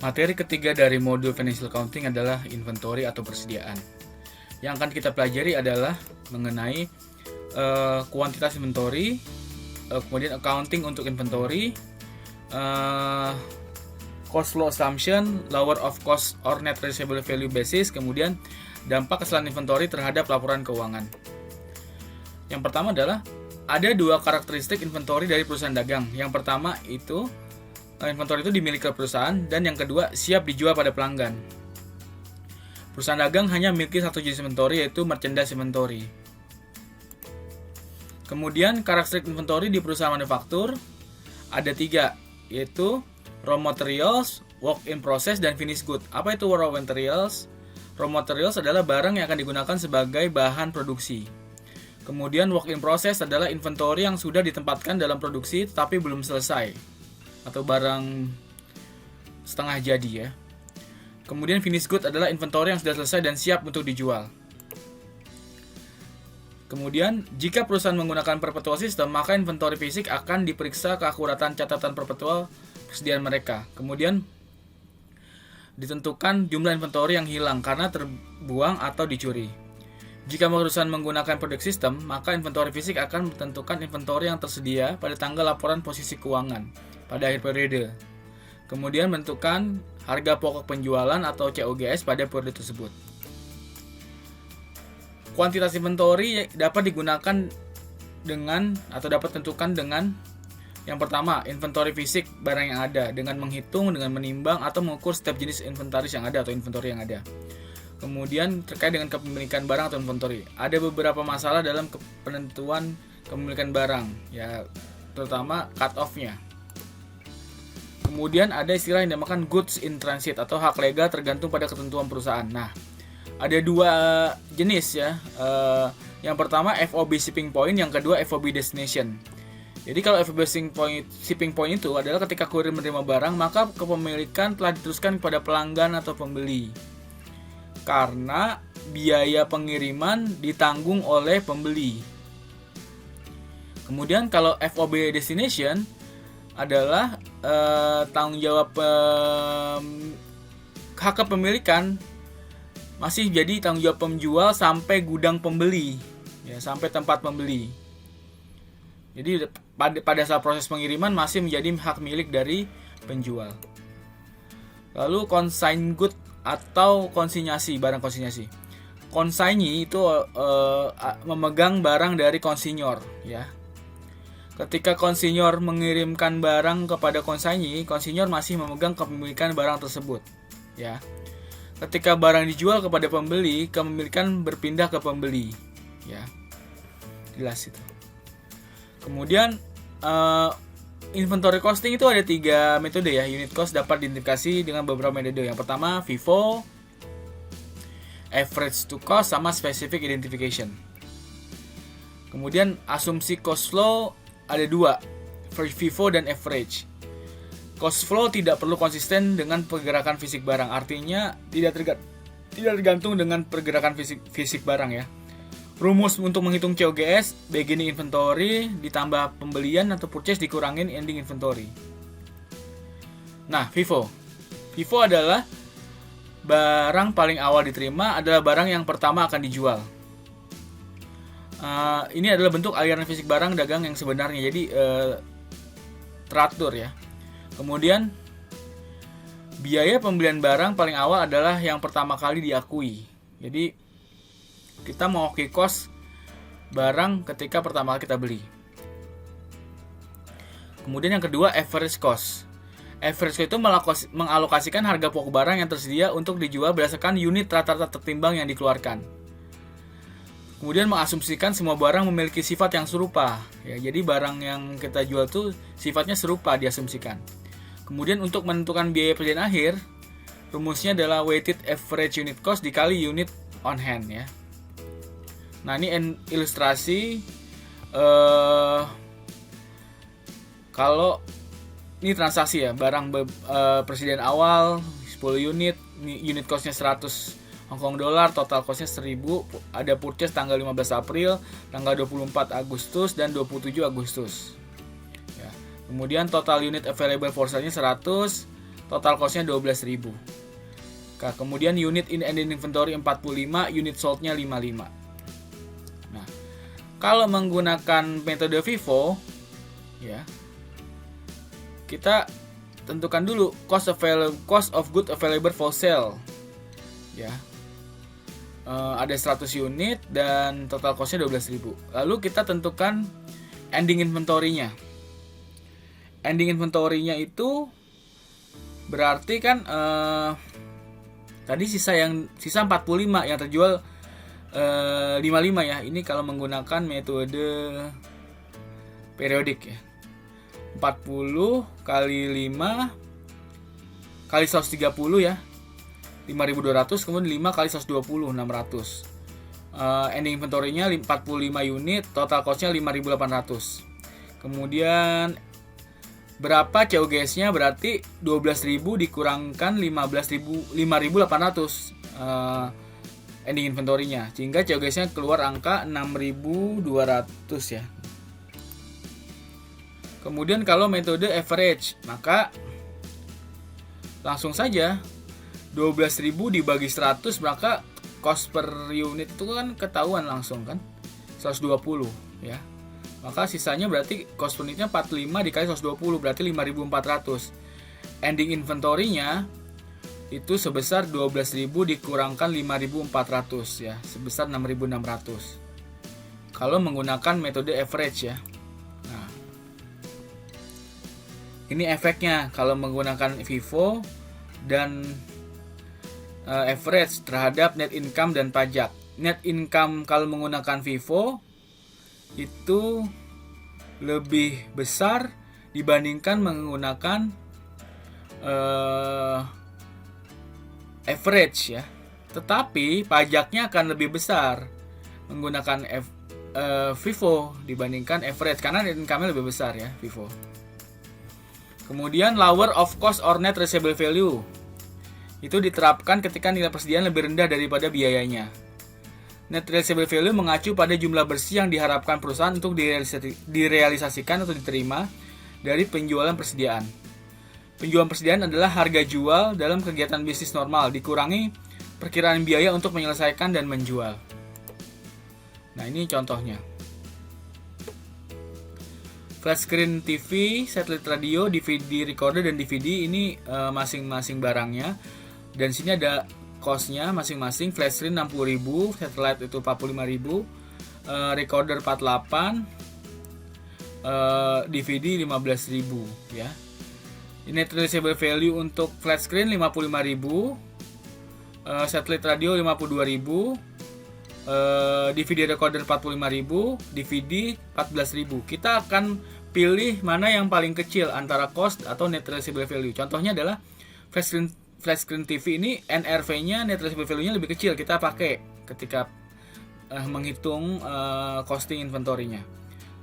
Materi ketiga dari modul Financial Accounting adalah inventory atau persediaan. Yang akan kita pelajari adalah mengenai kuantitas inventory, kemudian accounting untuk inventory, cost flow assumption, lower of cost or net realizable value basis, kemudian dampak kesalahan inventory terhadap laporan keuangan. Yang pertama adalah ada dua karakteristik inventory dari perusahaan dagang. Yang pertama itu inventory itu dimiliki perusahaan, dan yang kedua siap dijual pada pelanggan. Perusahaan dagang hanya memiliki satu jenis inventory, yaitu merchandise inventory. Kemudian karakteristik inventory di perusahaan manufaktur ada tiga, yaitu raw materials, work in process, dan finished good. Apa itu raw materials? Raw materials adalah barang yang akan digunakan sebagai bahan produksi. Kemudian work in process adalah inventory yang sudah ditempatkan dalam produksi tetapi belum selesai, atau barang setengah jadi ya. Kemudian finished good adalah inventory yang sudah selesai dan siap untuk dijual. Kemudian jika perusahaan menggunakan perpetual system, maka inventory fisik akan diperiksa keakuratan catatan perpetual persediaan mereka. Kemudian ditentukan jumlah inventory yang hilang karena terbuang atau dicuri. Jika perusahaan menggunakan product system, maka inventory fisik akan menentukan inventory yang tersedia pada tanggal laporan posisi keuangan pada akhir periode. Kemudian menentukan harga pokok penjualan atau COGS pada periode tersebut. Kuantitas inventory dapat digunakan dengan atau dapat ditentukan dengan yang pertama, inventory fisik barang yang ada dengan menghitung, dengan menimbang atau mengukur setiap jenis inventaris yang ada atau inventory yang ada. Kemudian terkait dengan kepemilikan barang atau inventory, ada beberapa masalah dalam penentuan kepemilikan barang, ya terutama cut off-nya. Kemudian ada istilah yang dinamakan goods in transit atau hak legal tergantung pada ketentuan perusahaan. Nah, ada dua jenis ya. Yang pertama FOB shipping point, yang kedua FOB destination. Jadi kalau FOB shipping point itu adalah ketika kurir menerima barang, maka kepemilikan telah diteruskan kepada pelanggan atau pembeli. Karena biaya pengiriman ditanggung oleh pembeli. Kemudian kalau FOB destination adalah tanggung jawab hak kepemilikan masih jadi tanggung jawab penjual sampai gudang pembeli, ya, sampai tempat pembeli. Jadi pada saat proses pengiriman masih menjadi hak milik dari penjual. Lalu consign good atau konsinyasi, barang konsinyasi. Konsinyi itu memegang barang dari konsinyor, ya. Ketika konsinyor mengirimkan barang kepada konsinyi, konsinyor masih memegang kepemilikan barang tersebut, ya. Ketika barang dijual kepada pembeli, kepemilikan berpindah ke pembeli, ya. Jelas itu. Kemudian inventory costing itu ada 3 metode ya. Unit cost dapat diidentifikasi dengan beberapa metode. Yang pertama FIFO, average to cost, sama specific identification. Kemudian asumsi cost flow ada 2, FIFO dan average. Cost flow tidak perlu konsisten dengan pergerakan fisik barang. Artinya tidak tergantung dengan pergerakan fisik barang ya. Rumus untuk menghitung COGS, beginning inventory ditambah pembelian atau purchase dikurangin ending inventory. Nah, FIFO. FIFO adalah barang paling awal diterima adalah barang yang pertama akan dijual. Ini adalah bentuk aliran fisik barang dagang yang sebenarnya, jadi teratur ya. Kemudian biaya pembelian barang paling awal adalah yang pertama kali diakui. Jadi kita mau cost barang ketika pertama kali kita beli. Kemudian yang kedua average cost. Average cost itu mengalokasikan harga pokok barang yang tersedia untuk dijual berdasarkan unit rata-rata tertimbang yang dikeluarkan. Kemudian mengasumsikan semua barang memiliki sifat yang serupa. Ya, jadi barang yang kita jual tuh sifatnya serupa diasumsikan. Kemudian untuk menentukan biaya persediaan akhir, rumusnya adalah weighted average unit cost dikali unit on hand ya. Nah, ini ilustrasi kalau ini transaksi ya, barang persediaan awal 10 unit, unit costnya 100 Hong Kong dollar, total costnya 1000, ada purchase tanggal 15 April, tanggal 24 Agustus dan 27 Agustus. Ya. Kemudian total unit available for sale-nya 100, total cost-nya 12.000. Kemudian unit in ending inventory 45, unit sold-nya 55. Nah, kalau menggunakan metode FIFO ya, kita tentukan dulu cost of good available for sale ya. Ada 100 unit dan total cost-nya 12.000. Lalu kita tentukan ending inventory-nya. Ending inventory-nya itu berarti kan tadi sisa 45 yang terjual 55 ya. Ini kalau menggunakan metode periodik ya. 40 kali 5 kali 130 ya. 5.200, kemudian 5 kali 120, 600. Ending inventory-nya 45 unit, total cost-nya 5.800. Kemudian berapa COGS-nya? Berarti 12.000 dikurangkan 5.800 ending inventory-nya, sehingga COGS-nya keluar angka 6.200 ya. Kemudian kalau metode average, maka langsung saja 12.000 dibagi 100, maka cost per unit itu kan ketahuan langsung kan, 120 ya. Maka sisanya berarti cost per unitnya 45 dikali 120, berarti 5.400. Ending inventory-nya itu sebesar 12.000 dikurangkan 5.400 ya, sebesar 6.600. Kalau menggunakan metode average ya. Nah, ini efeknya kalau menggunakan FIFO dan average terhadap net income dan pajak. Net income kalau menggunakan FIFO itu lebih besar dibandingkan menggunakan average ya. Tetapi pajaknya akan lebih besar menggunakan FIFO dibandingkan average karena net income-nya lebih besar ya FIFO. Kemudian lower of cost or net receivable value itu diterapkan ketika nilai persediaan lebih rendah daripada biayanya. Net receivable value mengacu pada jumlah bersih yang diharapkan perusahaan untuk direalisasikan atau diterima dari penjualan persediaan. Penjualan persediaan adalah harga jual dalam kegiatan bisnis normal dikurangi perkiraan biaya untuk menyelesaikan dan menjual. Nah, ini contohnya. Flat screen TV, satellite radio, DVD recorder, dan DVD ini masing-masing barangnya. Dan sini ada cost-nya masing-masing. Flat screen 60.000, satellite itu 45.000, recorder 48, DVD 15.000 ya. Net receivable value untuk flat screen 55.000, satellite radio 52.000, DVD recorder 45.000, DVD 14.000. Kita akan pilih mana yang paling kecil antara cost atau net receivable value. Contohnya adalah flat screen TV ini NRV-nya, net receivable value-nya lebih kecil. Kita pakai ketika menghitung costing inventory-nya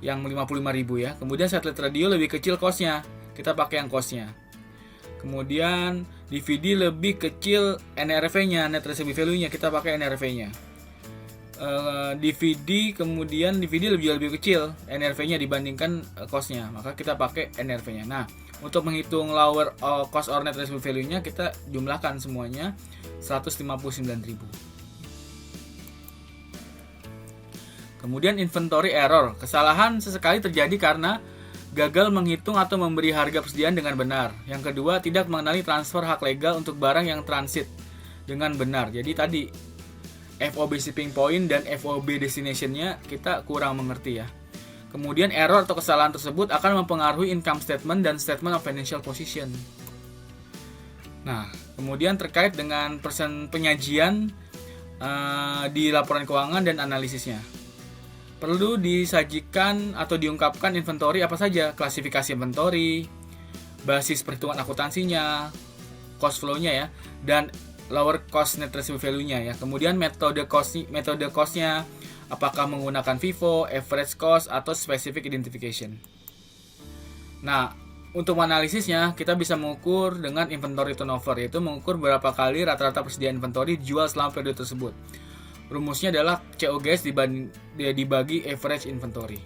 yang 55.000 ya. Kemudian satellite radio lebih kecil cost-nya. Kita pakai yang cost-nya. Kemudian DVD lebih kecil NRV-nya, net receivable value-nya. Kita pakai NRV-nya. DVD kemudian DVD lebih kecil NRV-nya dibandingkan cost-nya. Maka kita pakai NRV-nya. Nah, untuk menghitung lower cost or net receivable value-nya kita jumlahkan semuanya 159.000. Kemudian inventory error. Kesalahan sesekali terjadi karena gagal menghitung atau memberi harga persediaan dengan benar. Yang kedua, tidak mengenali transfer hak legal untuk barang yang transit dengan benar. Jadi tadi FOB shipping point dan FOB destination-nya kita kurang mengerti ya. Kemudian error atau kesalahan tersebut akan mempengaruhi income statement dan statement of financial position. Nah, kemudian terkait dengan penyajian di laporan keuangan dan analisisnya. Perlu disajikan atau diungkapkan inventory apa saja, klasifikasi inventory, basis perhitungan akuntansinya, cost flow-nya ya, dan lower cost net receivable value-nya ya. Kemudian metode cost-nya apakah menggunakan FIFO, average cost, atau specific identification. Nah, untuk analisisnya kita bisa mengukur dengan inventory turnover, yaitu mengukur berapa kali rata-rata persediaan inventory dijual selama periode tersebut. Rumusnya adalah COGS dibagi average inventory.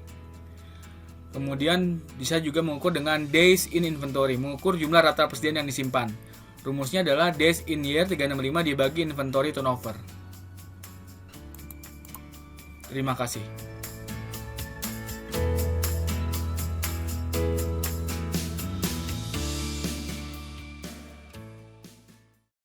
Kemudian bisa juga mengukur dengan days in inventory, mengukur jumlah rata persediaan yang disimpan. Rumusnya adalah days in year 365 dibagi inventory turnover. Terima kasih.